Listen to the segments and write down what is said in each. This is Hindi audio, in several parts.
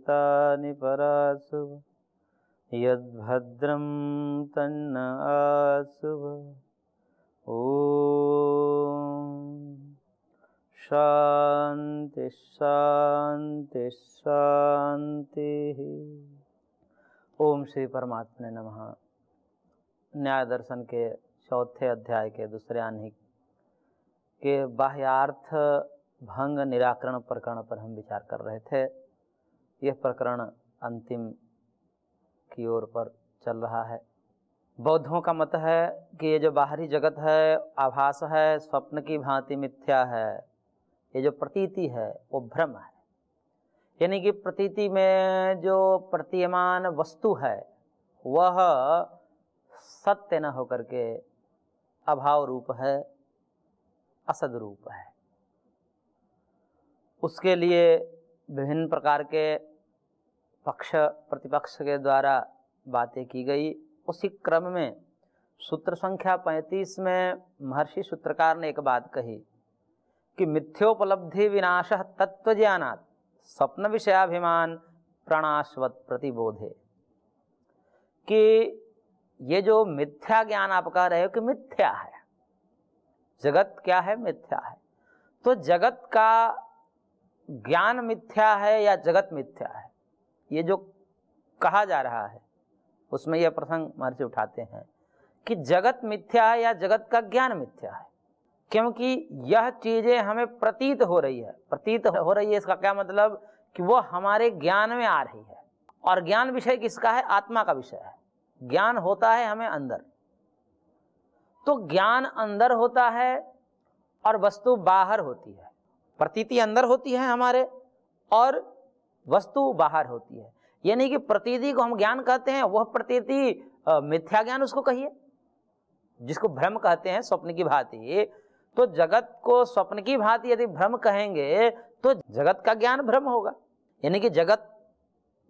एतानि पराशुभ यद्भद्रं तन्न आशुभ। ओम शांति शांति शांति। ओम श्री परमात्मने नमः। न्याय दर्शन के चौथे अध्याय के दूसरे आह्निक के बाह्यार्थ भंग निराकरण प्रकरण पर हम विचार कर रहे थे। यह प्रकरण अंतिम की ओर पर चल रहा है। बौद्धों का मत है कि ये जो बाहरी जगत है आभास है, स्वप्न की भांति मिथ्या है। ये जो प्रतीति है वो भ्रम है, यानी कि प्रतीति में जो प्रतीयमान वस्तु है वह सत्य न होकर के अभाव रूप है, असद रूप है। उसके लिए विभिन्न प्रकार के पक्ष प्रतिपक्ष के द्वारा बातें की गई। उसी क्रम में सूत्र संख्या 35 में महर्षि सूत्रकार ने एक बात कही कि मिथ्योपलब्धि विनाशः तत्वज्ञानात् स्वप्न विषयाभिमान प्रणाशवत प्रतिबोधे, कि ये जो मिथ्या ज्ञान आप कह रहे हो कि मिथ्या है, जगत क्या है? मिथ्या है। तो जगत का ज्ञान मिथ्या है या जगत मिथ्या है, ये जो कहा जा रहा है उसमें यह प्रसंग महर्षि उठाते हैं कि जगत मिथ्या है या जगत का ज्ञान मिथ्या है। क्योंकि यह चीजें हमें प्रतीत हो रही है। प्रतीत हो रही है इसका क्या मतलब? कि वो हमारे ज्ञान में आ रही है। और ज्ञान विषय किसका है? आत्मा का विषय है। ज्ञान होता है हमें अंदर, तो ज्ञान अंदर होता है और वस्तु बाहर होती है। प्रतीति अंदर होती है हमारे और वस्तु बाहर होती है। यानी कि प्रतीति को हम ज्ञान कहते हैं, वह प्रतीति मिथ्या ज्ञान उसको कहिए, जिसको भ्रम कहते हैं स्वप्न की भांति। तो जगत को स्वप्न की भांति यदि भ्रम कहेंगे तो जगत का ज्ञान भ्रम होगा। यानी कि जगत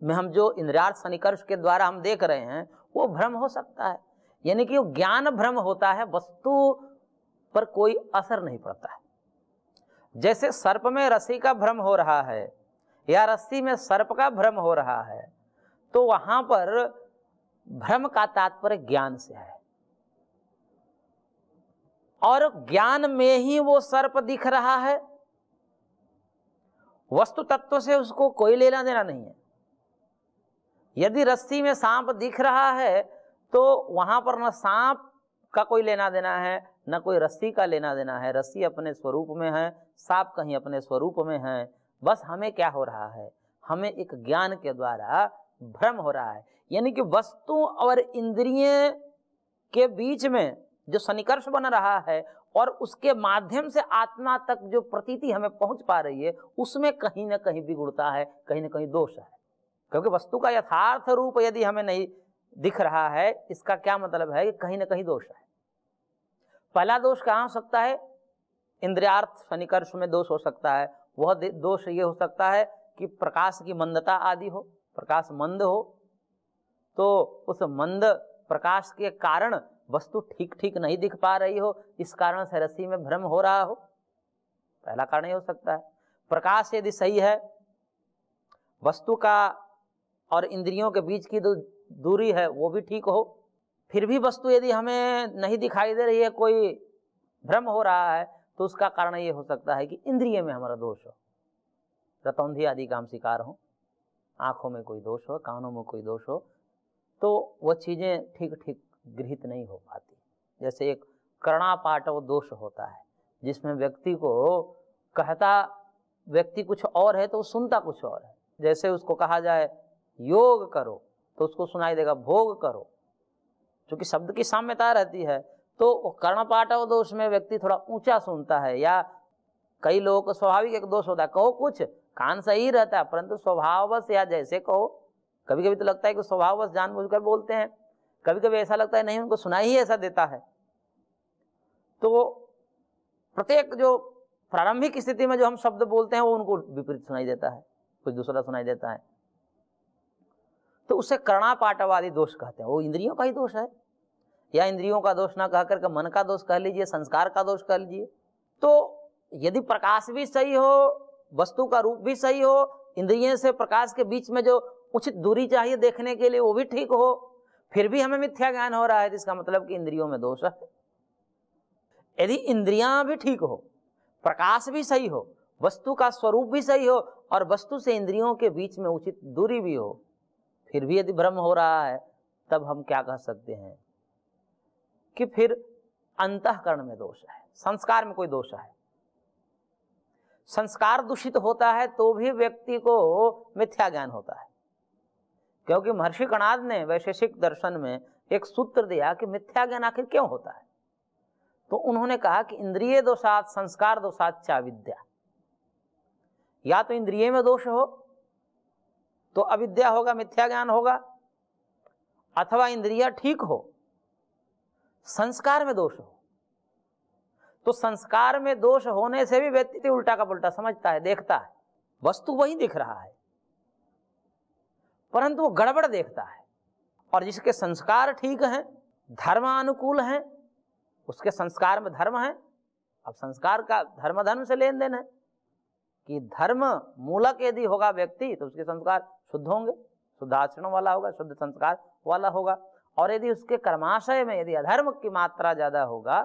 में हम जो इंद्रियार्थ सन्निकर्ष के द्वारा हम देख रहे हैं वो भ्रम हो सकता है। यानी कि वो ज्ञान भ्रम होता है, वस्तु पर कोई असर नहीं पड़ता है। जैसे सर्प में रस्सी का भ्रम हो रहा है या रस्सी में सर्प का भ्रम हो रहा है, तो वहां पर भ्रम का तात्पर्य ज्ञान से है। और ज्ञान में ही वो सर्प दिख रहा है, वस्तु तत्व से उसको कोई लेना देना नहीं है। यदि रस्सी में सांप दिख रहा है तो वहां पर न सांप का कोई लेना देना है न कोई रस्सी का लेना देना है। रस्सी अपने स्वरूप में है, सांप कहीं अपने स्वरूप में है। बस हमें क्या हो रहा है? हमें एक ज्ञान के द्वारा भ्रम हो रहा है। यानी कि वस्तु और इंद्रिय के बीच में जो सन्निकर्ष बन रहा है और उसके माध्यम से आत्मा तक जो प्रतीति हमें पहुंच पा रही है, उसमें कहीं ना कहीं बिगुड़ता है, कहीं ना कहीं दोष है। क्योंकि वस्तु का यथार्थ रूप यदि हमें नहीं दिख रहा है, इसका क्या मतलब है? कि कहीं ना कहीं दोष है। पहला दोष कहाँ हो सकता है? इंद्रियार्थ सन्निकर्ष में दोष हो सकता है। वह दोष ये हो सकता है कि प्रकाश की मंदता आदि हो, प्रकाश मंद हो, तो उस मंद प्रकाश के कारण वस्तु ठीक ठीक नहीं दिख पा रही हो, इस कारण से रस्सी में भ्रम हो रहा हो। पहला कारण ये हो सकता है। प्रकाश यदि सही है, वस्तु का और इंद्रियों के बीच की जो दूरी है वो भी ठीक हो, फिर भी वस्तु यदि हमें नहीं दिखाई दे रही है, कोई भ्रम हो रहा है, तो उसका कारण ये हो सकता है कि इंद्रिय में हमारा दोष हो, रतौंधी आदि का हम शिकार हो, आंखों में कोई दोष हो, कानों में कोई दोष हो, तो वह चीजें ठीक ठीक गृहित नहीं हो पाती। जैसे एक कर्णापाटव दोष होता है, जिसमें व्यक्ति को कहता व्यक्ति कुछ और है तो वो सुनता कुछ और है। जैसे उसको कहा जाए योग करो तो उसको सुनाई देगा भोग करो, क्योंकि शब्द की साम्यता रहती है। तो कर्णपाटव दोष में व्यक्ति थोड़ा ऊंचा सुनता है, या कई लोगों को स्वाभाविक एक दोष होता है, कहो कुछ कान सही रहता है परंतु स्वभाववश या जैसे कहो। कभी कभी तो लगता है कि स्वभाववश जानबूझकर बोलते हैं, कभी कभी ऐसा लगता है नहीं उनको सुनाई ही ऐसा देता है। तो प्रत्येक जो प्रारंभिक स्थिति में जो हम शब्द बोलते हैं वो उनको विपरीत सुनाई देता है, कुछ दूसरा सुनाई देता है, तो उसे कर्णापाटवादी दोष कहते हैं। वो इंद्रियों का ही दोष है, या इंद्रियों का दोष ना कह करके मन का दोष कह लीजिए, संस्कार का दोष कह लीजिए। तो यदि प्रकाश भी सही हो, वस्तु का रूप भी सही हो, इंद्रियों से प्रकाश के बीच में जो उचित दूरी चाहिए देखने के लिए वो भी ठीक हो, फिर भी हमें मिथ्या ज्ञान हो रहा है, तो इसका मतलब कि इंद्रियों में दोष है। यदि इंद्रियां भी ठीक हो, प्रकाश भी सही हो, वस्तु का स्वरूप भी सही हो और वस्तु से इंद्रियों के बीच में उचित दूरी भी हो, फिर भी यदि भ्रम हो रहा है, तब हम क्या कह सकते हैं कि फिर अंतःकरण में दोष है, संस्कार में कोई दोष है। संस्कार दूषित होता है तो भी व्यक्ति को मिथ्या ज्ञान होता है, क्योंकि महर्षि कणाद ने वैशेषिक दर्शन में एक सूत्र दिया कि मिथ्या ज्ञान आखिर क्यों होता है। तो उन्होंने कहा कि इंद्रिय दोषात संस्कार दोषात च अविद्या। या तो इंद्रिय में दोष हो तो अविद्या होगा, मिथ्या ज्ञान होगा, अथवा इंद्रिया ठीक हो, संस्कार में दोष हो तो संस्कार में दोष होने से भी व्यक्ति उल्टा का पुल्टा समझता है, देखता है, वस्तु वही दिख रहा है परंतु वो गड़बड़ देखता है। और जिसके संस्कार ठीक हैं, धर्मानुकूल हैं, उसके संस्कार में धर्म है। अब संस्कार का धर्म से लेन देन है कि धर्म मूलक यदि होगा व्यक्ति तो उसके संस्कार शुद्ध होंगे, शुद्ध आचरण वाला होगा, शुद्ध संस्कार वाला होगा। और यदि उसके कर्माशय में यदि अधर्म की मात्रा ज्यादा होगा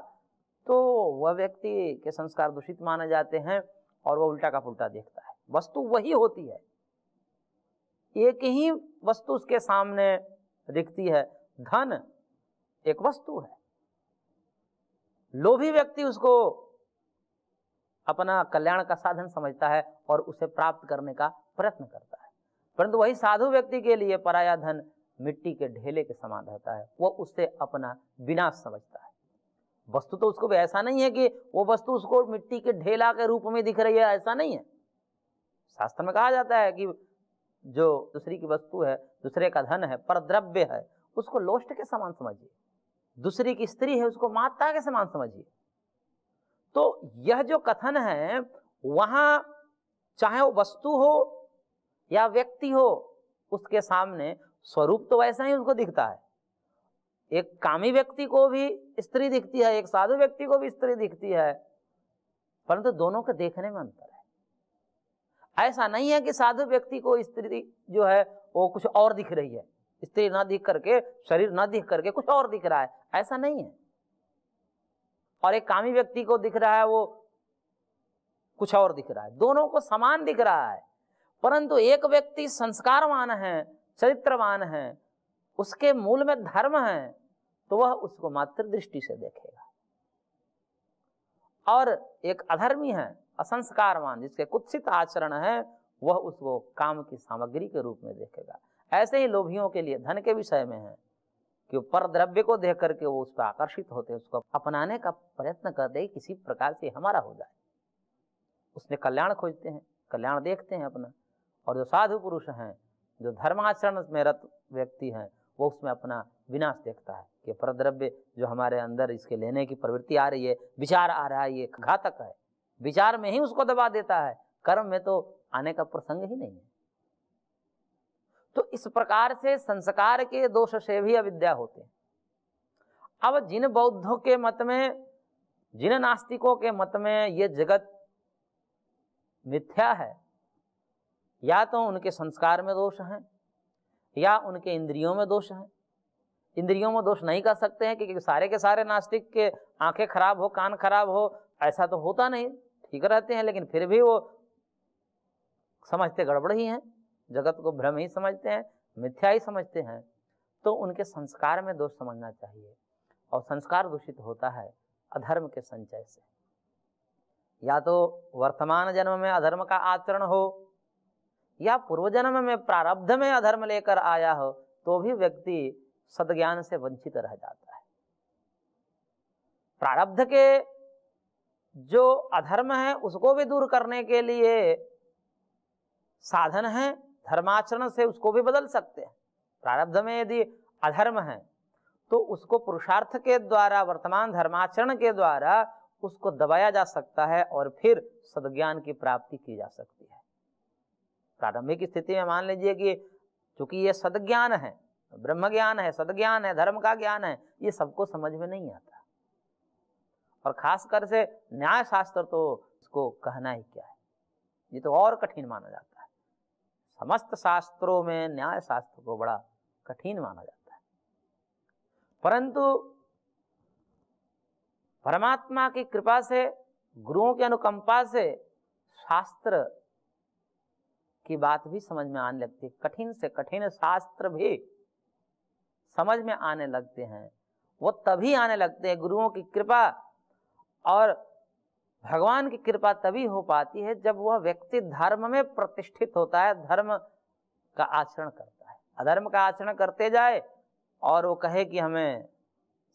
तो वह व्यक्ति के संस्कार दूषित माने जाते हैं और वह उल्टा का पुल्टा देखता है। वस्तु वही होती है, एक ही वस्तु उसके सामने दिखती है। धन एक वस्तु है, लोभी व्यक्ति उसको अपना कल्याण का साधन समझता है और उसे प्राप्त करने का प्रयत्न करता है, परंतु वही साधु व्यक्ति के लिए पराया धन मिट्टी के ढेले के समान रहता है, वो उससे अपना विनाश समझता है। वस्तु तो उसको भी ऐसा नहीं है कि वो वस्तु उसको मिट्टी के ढेला के रूप में दिख रही है, ऐसा नहीं है। शास्त्र में कहा जाता है कि जो दूसरी की वस्तु है, दूसरे का धन है, परद्रव्य है, उसको लोष्ट के समान समझिए। दूसरी की स्त्री है, उसको माता के समान समझिए। तो यह जो कथन है, वहां चाहे वो वस्तु हो या व्यक्ति हो, उसके सामने स्वरूप तो वैसा ही उसको दिखता है। एक कामी व्यक्ति को भी स्त्री दिखती है, एक साधु व्यक्ति को भी स्त्री दिखती है, परंतु दोनों के देखने में अंतर है। ऐसा नहीं है कि साधु व्यक्ति को स्त्री जो है वो कुछ और दिख रही है, स्त्री ना दिख करके, शरीर ना दिख करके कुछ और दिख रहा है, ऐसा नहीं है। और एक कामी व्यक्ति को दिख रहा है वो कुछ और दिख रहा है, दोनों को समान दिख रहा है। परंतु एक व्यक्ति संस्कारवान है, चरित्रवान है, उसके मूल में धर्म है, तो वह उसको मात्र दृष्टि से देखेगा। और एक अधर्मी है, असंस्कारवान, जिसके कुत्सित आचरण है, वह उसको काम की सामग्री के रूप में देखेगा। ऐसे ही लोभियों के लिए धन के विषय में है कि पर द्रव्य को देख करके वो उस पर आकर्षित होते, उसको अपनाने का प्रयत्न करते हैं, किसी प्रकार से हमारा हो जाए। उसमें कल्याण खोजते हैं, कल्याण देखते हैं अपना। और जो साधु पुरुष हैं, जो धर्माचरण में रत व्यक्ति हैं, वो उसमें अपना विनाश देखता है कि परद्रव्य जो हमारे अंदर इसके लेने की प्रवृत्ति आ रही है, विचार आ रहा है, ये घातक है, विचार में ही उसको दबा देता है, कर्म में तो आने का प्रसंग ही नहीं है। तो इस प्रकार से संस्कार के दोष से भी अविद्या होते हैं। अब जिन बौद्धों के मत में, जिन नास्तिकों के मत में ये जगत मिथ्या है, या तो उनके संस्कार में दोष हैं या उनके इंद्रियों में दोष हैं। इंद्रियों में दोष नहीं कर सकते हैं क्योंकि सारे के सारे नास्तिक के आंखें खराब हो, कान खराब हो, ऐसा तो होता नहीं, ठीक रहते हैं, लेकिन फिर भी वो समझते गड़बड़ ही हैं, जगत को भ्रम ही समझते हैं, मिथ्या ही समझते हैं। तो उनके संस्कार में दोष समझना चाहिए। और संस्कार दूषित होता है अधर्म के संचय से। या तो वर्तमान जन्म में अधर्म का आचरण हो या पूर्व जन्म में प्रारब्ध में अधर्म लेकर आया हो, तो भी व्यक्ति सद्ज्ञान से वंचित रह जाता है। प्रारब्ध के जो अधर्म है उसको भी दूर करने के लिए साधन है, धर्माचरण से उसको भी बदल सकते हैं। प्रारब्ध में यदि अधर्म है तो उसको पुरुषार्थ के द्वारा, वर्तमान धर्माचरण के द्वारा उसको दबाया जा सकता है और फिर सद्ज्ञान की प्राप्ति की जा सकती है। प्रारंभिक स्थिति में मान लीजिए कि चूंकि ये सद्ज्ञान है, ब्रह्म ज्ञान है, सद्ज्ञान है, धर्म का ज्ञान है, ये सबको समझ में नहीं आता। और खासकर से न्याय शास्त्र तो इसको कहना ही क्या है, ये तो और कठिन माना जाता है। समस्त शास्त्रों में न्याय शास्त्र को बड़ा कठिन माना जाता है, परंतु परमात्मा की कृपा से, गुरुओं की अनुकंपा से शास्त्र की बात भी समझ में आने लगती है। कठिन से कठिन शास्त्र भी समझ में आने लगते हैं। वो तभी आने लगते हैं, गुरुओं की कृपा और भगवान की कृपा तभी हो पाती है जब वह व्यक्ति धर्म में प्रतिष्ठित होता है, धर्म का आचरण करता है। अधर्म का आचरण करते जाए और वो कहे कि हमें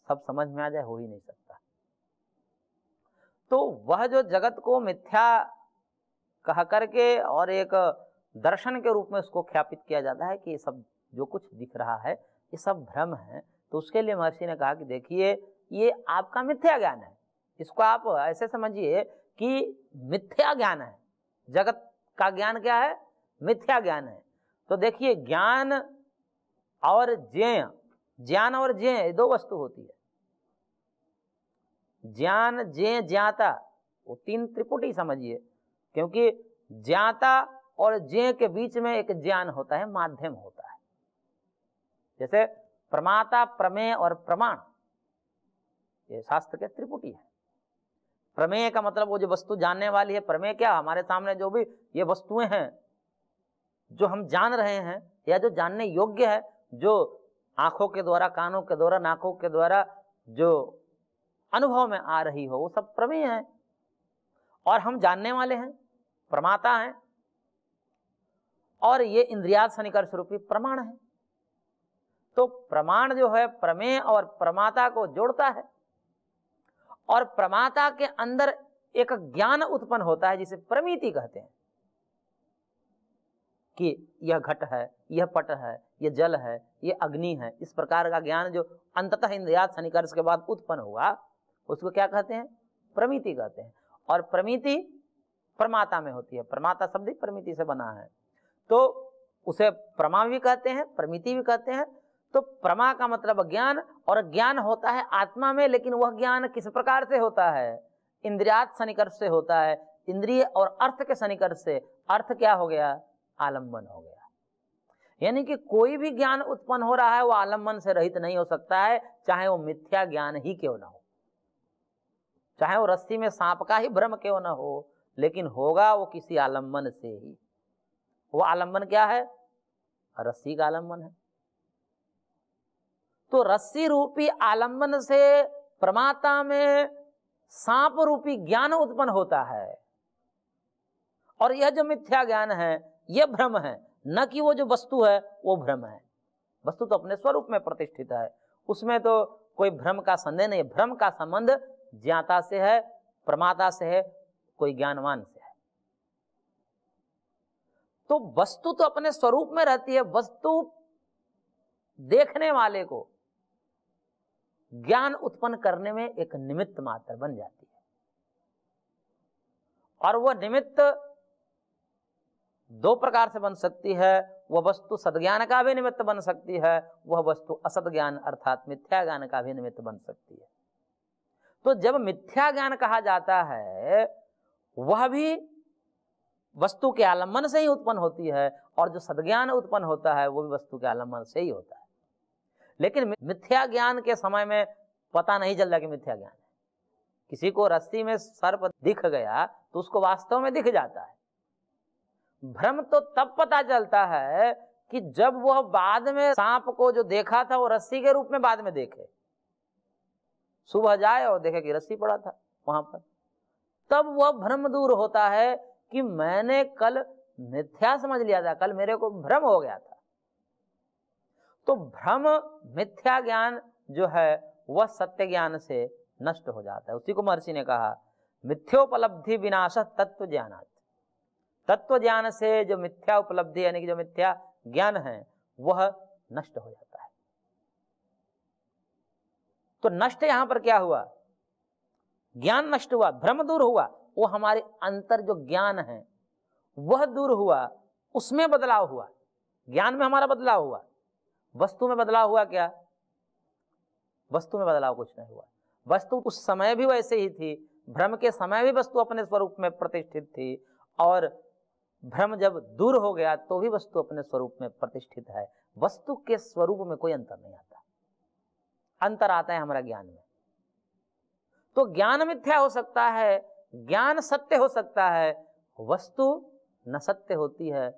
सब समझ में आ जाए, हो ही नहीं सकता। तो वह जो जगत को मिथ्या कह करके और एक दर्शन के रूप में उसको ख्यापित किया जाता है कि ये सब जो कुछ दिख रहा है ये सब भ्रम है, तो उसके लिए महर्षि ने कहा कि देखिए ये आपका मिथ्या ज्ञान है। इसको आप ऐसे समझिए कि मिथ्या ज्ञान है, जगत का ज्ञान क्या है? मिथ्या ज्ञान है। तो देखिए ज्ञान और ज्ञेय, ज्ञान और ज्ञेय दो वस्तु होती है। ज्ञान, ज्ञेय, ज्ञाता, वो तीन त्रिपुटी समझिए, क्योंकि ज्ञाता और ज्ञेय के बीच में एक ज्ञान होता है, माध्यम होता है। जैसे प्रमाता, प्रमेय और प्रमाण, ये शास्त्र के त्रिपुटी है। प्रमेय का मतलब वो जो वस्तु जानने वाली है। प्रमेय क्या? हमारे सामने जो भी ये वस्तुएं हैं जो हम जान रहे हैं या जो जानने योग्य है, जो आंखों के द्वारा, कानों के द्वारा, नाकों के द्वारा जो अनुभव में आ रही हो, वो सब प्रमेय है और हम जानने वाले हैं, प्रमाता हैं। और ये इंद्रियार्थ सन्निकर्ष रूपी प्रमाण है। तो प्रमाण जो है प्रमेय और प्रमाता को जोड़ता है और प्रमाता के अंदर एक ज्ञान उत्पन्न होता है जिसे प्रमिति कहते हैं कि यह घट है, यह पट है, यह जल है, यह अग्नि है। इस प्रकार का ज्ञान जो अंततः इंद्रियार्थ सन्निकर्ष के बाद उत्पन्न हुआ उसको क्या कहते हैं? प्रमिति कहते हैं। और प्रमिति प्रमाता में होती है। प्रमाता शब्द ही प्रमिति से बना है, तो उसे प्रमा भी कहते हैं, प्रमिति भी कहते हैं। तो प्रमा का मतलब ज्ञान, और ज्ञान होता है आत्मा में, लेकिन वह ज्ञान किस प्रकार से होता है? इंद्रियार्थ सन्निकर्ष से होता है, इंद्रिय और अर्थ के सन्निकर्ष से। अर्थ क्या हो गया? आलंबन हो गया। यानी कि कोई भी ज्ञान उत्पन्न हो रहा है वो आलंबन से रहित नहीं हो सकता है, चाहे वो मिथ्या ज्ञान ही क्यों ना हो, चाहे वो रस्सी में सांप का ही भ्रम क्यों ना हो, लेकिन होगा वो किसी आलंबन से ही। वो आलंबन क्या है? रस्सी का आलंबन है। तो रस्सी रूपी आलंबन से प्रमाता में सांप रूपी ज्ञान उत्पन्न होता है। और यह जो मिथ्या ज्ञान है यह भ्रम है, न कि वो जो वस्तु है वो भ्रम है। वस्तु तो अपने स्वरूप में प्रतिष्ठित है, उसमें तो कोई भ्रम का संदेह नहीं। भ्रम का संबंध ज्ञाता से है, प्रमाता से है, कोई ज्ञानवान से है। तो वस्तु तो अपने स्वरूप में रहती है, वस्तु देखने वाले को ज्ञान उत्पन्न करने में एक निमित्त मात्र बन जाती है। और वह निमित्त दो प्रकार से बन सकती है। वह वस्तु सद्ज्ञान का भी निमित्त बन सकती है, वह वस्तु असद ज्ञान अर्थात मिथ्या ज्ञान का भी निमित्त बन सकती है। तो जब मिथ्या ज्ञान कहा जाता है वह भी वस्तु के आलंबन से ही उत्पन्न होती है, और जो सद्ज्ञान उत्पन्न होता है वो भी वस्तु के आलंबन से ही होता है। लेकिन मिथ्या ज्ञान के समय में पता नहीं चलता कि मिथ्या ज्ञान है। किसी को रस्सी में सर्प दिख गया तो उसको वास्तव में दिख जाता है। भ्रम तो तब पता चलता है कि जब वह बाद में सांप को जो देखा था वो रस्सी के रूप में बाद में देखे, सुबह जाए और देखे कि रस्सी पड़ा था वहां पर, तब वह भ्रम दूर होता है कि मैंने कल मिथ्या समझ लिया था, कल मेरे को भ्रम हो गया था। तो भ्रम, मिथ्या ज्ञान जो है वह सत्य ज्ञान से नष्ट हो जाता है। उसी को महर्षि ने कहा मिथ्योपलब्धि विनाश तत्व ज्ञानात्। तत्व ज्ञान से जो मिथ्या उपलब्धि यानी कि जो मिथ्या ज्ञान है वह नष्ट हो जाता है। तो नष्ट यहां पर क्या हुआ? ज्ञान नष्ट हुआ, भ्रम दूर हुआ। वो हमारे अंतर जो ज्ञान है वह दूर हुआ, उसमें बदलाव हुआ। ज्ञान में हमारा बदलाव हुआ, वस्तु में बदलाव हुआ क्या? वस्तु में बदलाव कुछ नहीं हुआ। वस्तु उस समय भी वैसे ही थी, भ्रम के समय भी वस्तु अपने स्वरूप में प्रतिष्ठित थी, और भ्रम जब दूर हो गया तो भी वस्तु अपने स्वरूप में प्रतिष्ठित है। वस्तु के स्वरूप में कोई अंतर नहीं आता, अंतर आता है हमारा ज्ञान में। तो ज्ञान मिथ्या हो सकता है, ज्ञान सत्य हो सकता है। वस्तु न सत्य होती है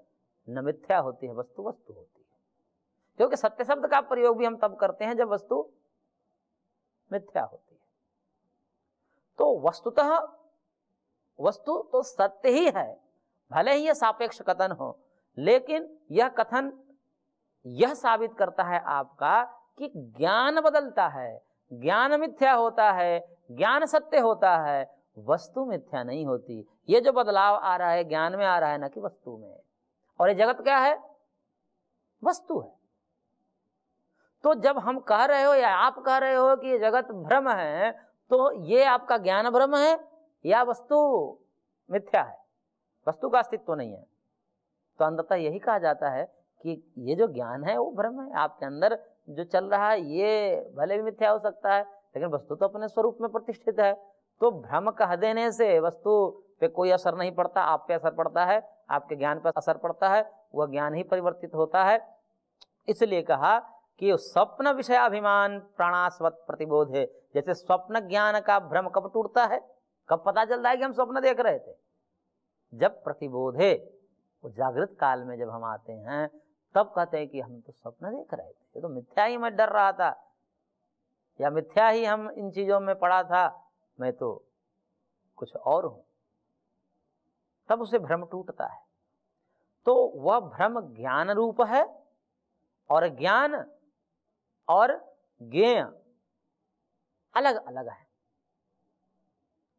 न मिथ्या होती है, वस्तु वस्तु होती है। क्योंकि सत्य शब्द का प्रयोग भी हम तब करते हैं जब वस्तु मिथ्या होती है। तो वस्तुतः वस्तु तो सत्य ही है, भले ही यह सापेक्ष कथन हो, लेकिन यह कथन यह साबित करता है आपका कि ज्ञान बदलता है, ज्ञान मिथ्या होता है, ज्ञान सत्य होता है, वस्तु मिथ्या नहीं होती। ये जो बदलाव आ रहा है ज्ञान में आ रहा है, ना कि वस्तु में। और ये जगत क्या है? वस्तु है। तो जब हम कह रहे हो या आप कह रहे हो कि ये जगत भ्रम है, तो ये आपका ज्ञान भ्रम है या वस्तु मिथ्या है, वस्तु का अस्तित्व नहीं है। तो अंततः यही कहा जाता है कि ये जो ज्ञान है वो भ्रम है। आपके अंदर जो चल रहा है ये भले भी मिथ्या हो सकता है, लेकिन वस्तु तो अपने स्वरूप में प्रतिष्ठित है। तो भ्रम कह देने से वस्तु पे कोई असर नहीं पड़ता, आप पे असर पड़ता है, आपके ज्ञान पर असर पड़ता है, वह ज्ञान ही परिवर्तित होता है। इसलिए कहा कि स्वप्न विषयाभिमान प्राणास्वत प्रतिबोध है। जैसे स्वप्न ज्ञान का भ्रम कब टूटता है, कब पता चलता है कि हम स्वप्न देख रहे थे? जब प्रतिबोध है, वो जागृत काल में जब हम आते हैं तब कहते हैं कि हम तो स्वप्न देख रहे थे, ये तो मिथ्या ही मैं डर रहा था, या मिथ्या ही हम इन चीजों में पड़ा था, मैं तो कुछ और हूं। तब उसे भ्रम टूटता है। तो वह भ्रम ज्ञान रूप है, और ज्ञान और ज्ञेय अलग अलग है।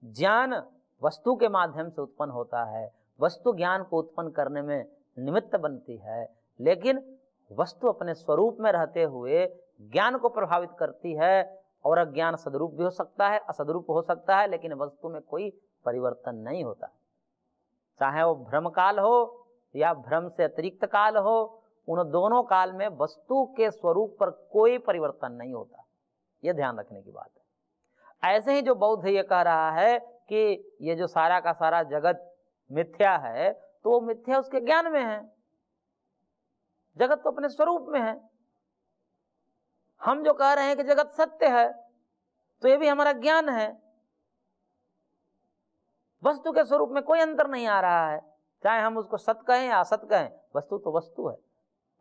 ज्ञान वस्तु के माध्यम से उत्पन्न होता है, वस्तु ज्ञान को उत्पन्न करने में निमित्त बनती है, लेकिन वस्तु अपने स्वरूप में रहते हुए ज्ञान को प्रभावित करती है। और अज्ञान सदरूप भी हो सकता है, असदरूप हो सकता है, लेकिन वस्तु में कोई परिवर्तन नहीं होता। चाहे वो भ्रम काल हो या भ्रम से अतिरिक्त काल हो, उन दोनों काल में वस्तु के स्वरूप पर कोई परिवर्तन नहीं होता। यह ध्यान रखने की बात है। ऐसे ही जो बौद्ध ये कह रहा है कि ये जो सारा का सारा जगत मिथ्या है, तो वो मिथ्या उसके ज्ञान में है, जगत तो अपने स्वरूप में है। हम जो कह रहे हैं कि जगत सत्य है, तो ये भी हमारा ज्ञान है। वस्तु के स्वरूप में कोई अंतर नहीं आ रहा है, चाहे हम उसको सत्य कहें या असत कहें, वस्तु तो वस्तु है।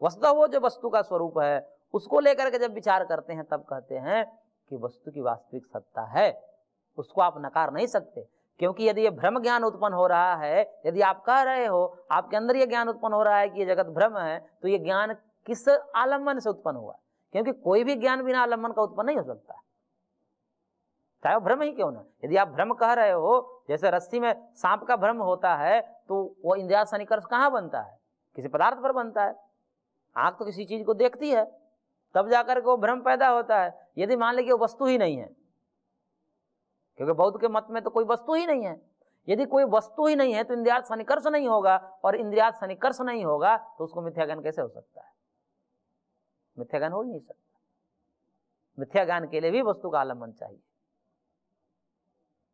वस्तु वो जो वस्तु का स्वरूप है, उसको लेकर के जब विचार करते हैं तब कहते हैं कि वस्तु की वास्तविक सत्ता है, उसको आप नकार नहीं सकते। क्योंकि यदि ये भ्रम ज्ञान उत्पन्न हो रहा है, यदि आप कह रहे हो आपके अंदर ये ज्ञान उत्पन्न हो रहा है कि ये जगत भ्रम है, तो ये ज्ञान किस आलम्बन से उत्पन्न हुआ? क्योंकि कोई भी ज्ञान बिना आलम्बन का उत्पन्न नहीं हो सकता, चाहे वो भ्रम ही क्यों ना। यदि आप भ्रम कह रहे हो, जैसे रस्सी में सांप का भ्रम होता है, तो वो इंद्रियार्थ सन्निकर्ष कहाँ बनता है? किसी पदार्थ पर बनता है। आंख तो किसी चीज को देखती है, तब जाकर के वो भ्रम पैदा होता है। यदि मान लीजिए वो वस्तु ही नहीं है, क्योंकि बौद्ध के मत में तो कोई वस्तु ही नहीं है। यदि कोई वस्तु ही नहीं है तो इंद्रियार्थ सन्निकर्ष नहीं होगा, और इंद्रियार्थ सन्निकर्ष नहीं होगा तो उसको मिथ्या ज्ञान कैसे हो सकता है? मिथ्या ज्ञान हो ही नहीं सकता। मिथ्या ज्ञान के लिए भी वस्तु का आलम्बन चाहिए।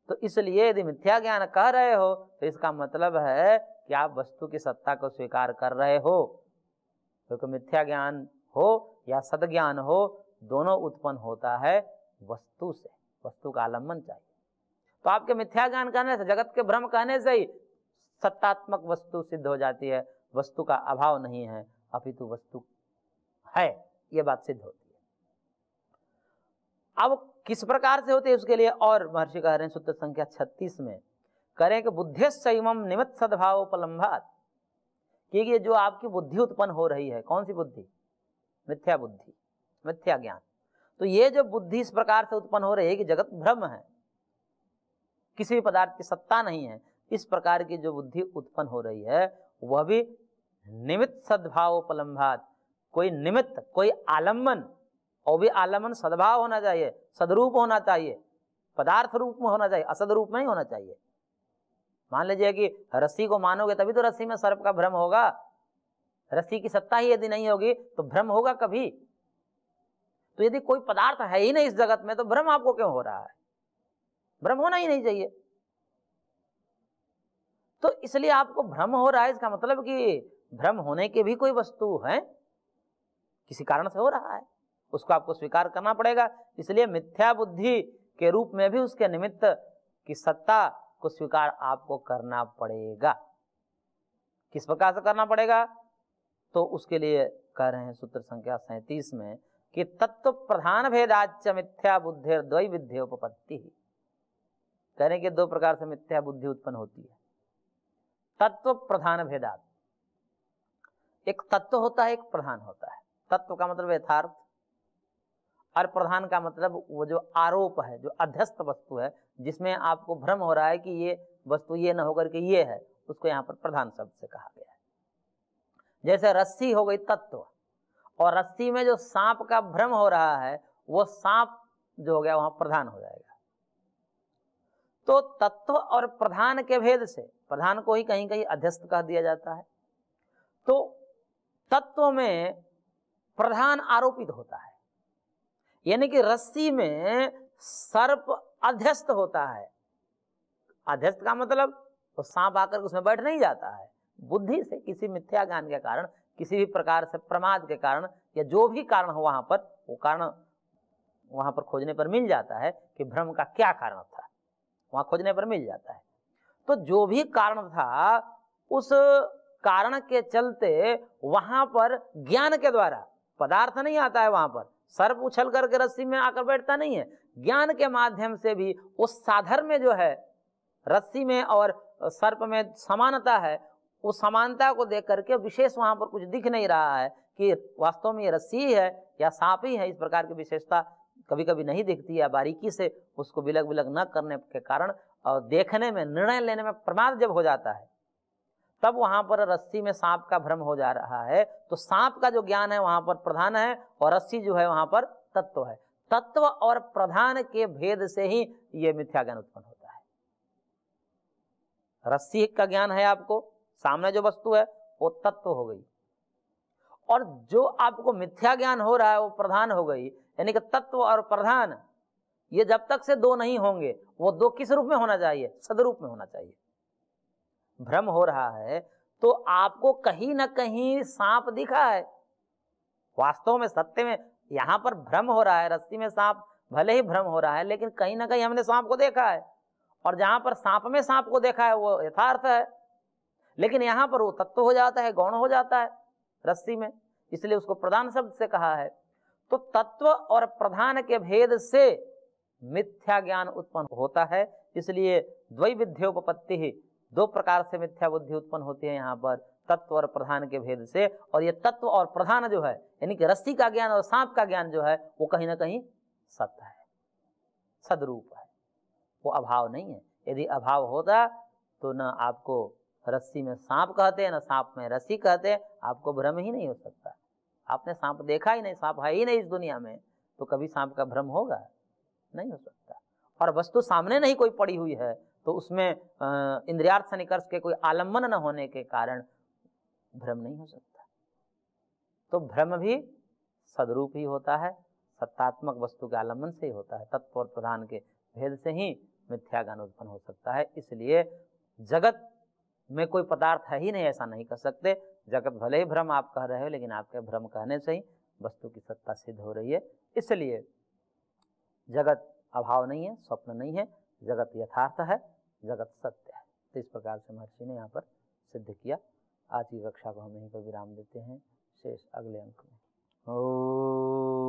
तो इसलिए यदि मिथ्या ज्ञान कह रहे हो तो इसका मतलब है कि आप वस्तु की सत्ता को स्वीकार कर रहे हो। क्योंकि मिथ्या ज्ञान हो या सद्ज्ञान हो, दोनों उत्पन्न होता है वस्तु से, वस्तु का आलम्बन चाहिए। तो आपके मिथ्या ज्ञान कहने से, जगत के भ्रम कहने से ही सत्तात्मक वस्तु सिद्ध हो जाती है, वस्तु का अभाव नहीं है, अपितु वस्तु है, यह बात सिद्ध होती है। अब किस प्रकार से होते हैं उसके लिए और महर्षि कह रहे हैं सूत्र संख्या 36 में, करें कि बुद्धिस्सैवं निमित्त सद्भावोपलम्भात्, कि ये जो आपकी बुद्धि उत्पन्न हो रही है, कौन सी बुद्धि? मिथ्या बुद्धि, मिथ्या ज्ञान। तो ये जो बुद्धि इस प्रकार से उत्पन्न हो रही है कि जगत भ्रम है, किसी भी पदार्थ की सत्ता नहीं है, इस प्रकार की जो बुद्धि उत्पन्न हो रही है वह भी निमित्त सद्भावोपलम्भात्, कोई निमित्त, कोई आलम्बन, और भी आलम्बन सद्भाव होना चाहिए, सदरूप होना चाहिए, पदार्थ रूप में होना चाहिए, असद रूप में नहीं होना चाहिए। मान लीजिए कि रस्सी को मानोगे तभी तो रस्सी में सर्प का भ्रम होगा। रस्सी की सत्ता ही यदि नहीं होगी तो भ्रम होगा कभी? तो यदि कोई पदार्थ है ही नहीं इस जगत में तो भ्रम आपको क्यों हो रहा है? भ्रम होना ही नहीं चाहिए। तो इसलिए आपको भ्रम हो रहा है, इसका मतलब कि भ्रम होने के भी कोई वस्तु है, किसी कारण से हो रहा है, उसको आपको स्वीकार करना पड़ेगा। इसलिए मिथ्या बुद्धि के रूप में भी उसके निमित्त की सत्ता को स्वीकार आपको करना पड़ेगा। किस प्रकार से करना पड़ेगा? तो उसके लिए कह रहे हैं सूत्र संख्या 37 में कि तत्व प्रधान भेदाच मिथ्या बुद्धि द्वै विध्येपत्ति। कह रहे हैं कि दो प्रकार से मिथ्या बुद्धि उत्पन्न होती है। तत्व प्रधान भेदात, एक तत्व होता है, एक प्रधान होता है। तत्व का मतलब यथार्थ, और प्रधान का मतलब वो जो आरोप है, जो अध्यस्त वस्तु है, जिसमें आपको भ्रम हो रहा है कि ये वस्तु ये न होकर के ये है, उसको यहाँ पर प्रधान शब्द से कहा गया है। जैसे रस्सी हो गई तत्व, और रस्सी में जो सांप का भ्रम हो रहा है, वो सांप जो हो गया वहां प्रधान हो जाएगा। तो तत्व और प्रधान के भेद से प्रधान को ही कहीं कहीं अध्यस्त कह दिया जाता है। तो तत्व में प्रधान आरोपित होता है, यानी कि रस्सी में सर्प अध्यस्त होता है। अध्यस्त का मतलब तो सांप आकर उसमें बैठ नहीं जाता है, बुद्धि से किसी मिथ्या ज्ञान के कारण, किसी भी प्रकार से प्रमाद के कारण, या जो भी कारण हो वहां पर, वो कारण वहां पर खोजने पर मिल जाता है कि भ्रम का क्या कारण था, वहां खोजने पर मिल जाता है। तो जो भी कारण था, उस कारण के चलते वहां पर ज्ञान के द्वारा, पदार्थ नहीं आता है वहां पर, सर्प उछल करके रस्सी में आकर बैठता नहीं है, ज्ञान के माध्यम से भी उस साधर में जो है, रस्सी में और सर्प में समानता है, उस समानता को देख करके विशेष वहां पर कुछ दिख नहीं रहा है कि वास्तव में ये रस्सी है या सांप ही है। इस प्रकार की विशेषता कभी कभी नहीं दिखती है। बारीकी से उसको विलग विलग न करने के कारण और देखने में, निर्णय लेने में प्रमाद जब हो जाता है, तब वहां पर रस्सी में सांप का भ्रम हो जा रहा है। तो सांप का जो ज्ञान है वहां पर प्रधान है, और रस्सी जो है वहां पर तत्व है। तत्व और प्रधान के भेद से ही ये मिथ्या ज्ञान उत्पन्न होता है। रस्सी का ज्ञान है आपको, सामने जो वस्तु है वो तत्व हो गई, और जो आपको मिथ्या ज्ञान हो रहा है वो प्रधान हो गई। यानी कि तत्व और प्रधान ये जब तक से दो नहीं होंगे, वो दो किस रूप में होना चाहिए? सदरूप में होना चाहिए। भ्रम हो रहा है तो आपको कहीं ना कहीं सांप दिखा है, वास्तव में सत्य में यहां पर भ्रम हो रहा है। रस्सी में सांप भले ही भ्रम हो रहा है, लेकिन कहीं ना कहीं हमने सांप को देखा है, और जहां पर सांप में सांप को देखा है वो यथार्थ है, लेकिन यहां पर वो तत्व हो जाता है, गौण हो जाता है रस्सी में, इसलिए उसको प्रधान शब्द से कहा है। तो तत्व और प्रधान के भेद से मिथ्या ज्ञान उत्पन्न होता है। इसलिए द्वै विध्येपत्ति ही, दो प्रकार से मिथ्या बुद्धि उत्पन्न होती है यहाँ पर, तत्व और प्रधान के भेद से। और ये तत्व और प्रधान जो है, यानी कि रस्सी का ज्ञान और सांप का ज्ञान जो है, वो कहीं ना कहीं सत्य है, सदरूप है, वो अभाव नहीं है। यदि अभाव होता तो न आपको रस्सी में सांप कहते, न सांप में रस्सी कहते, आपको भ्रम ही नहीं हो सकता। आपने सांप देखा ही नहीं, सांप है ही नहीं इस दुनिया में, तो कभी सांप का भ्रम होगा? नहीं हो सकता। और वस्तु सामने नहीं कोई पड़ी हुई है, तो उसमें इंद्रियार्थ सन्निकर्ष के कोई आलम्बन न होने के कारण भ्रम नहीं हो सकता। तो भ्रम भी सदरूप ही होता है, सत्तात्मक वस्तु के आलम्बन से ही होता है। तत्व और प्रधान के भेद से ही मिथ्या ज्ञान उत्पन्न हो सकता है। इसलिए जगत में कोई पदार्थ है ही नहीं, ऐसा नहीं कर सकते। जगत भले ही भ्रम आप कह रहे हो, लेकिन आपके भ्रम कहने से ही वस्तु की सत्ता सिद्ध हो रही है। इसलिए जगत अभाव नहीं है, स्वप्न नहीं है, जगत यथार्थ है, जगत सत्य है। तो इस प्रकार से महर्षि ने यहाँ पर सिद्ध किया। आज की कक्षा को हम यहीं पर विराम देते हैं, शेष अगले अंक में। ओम।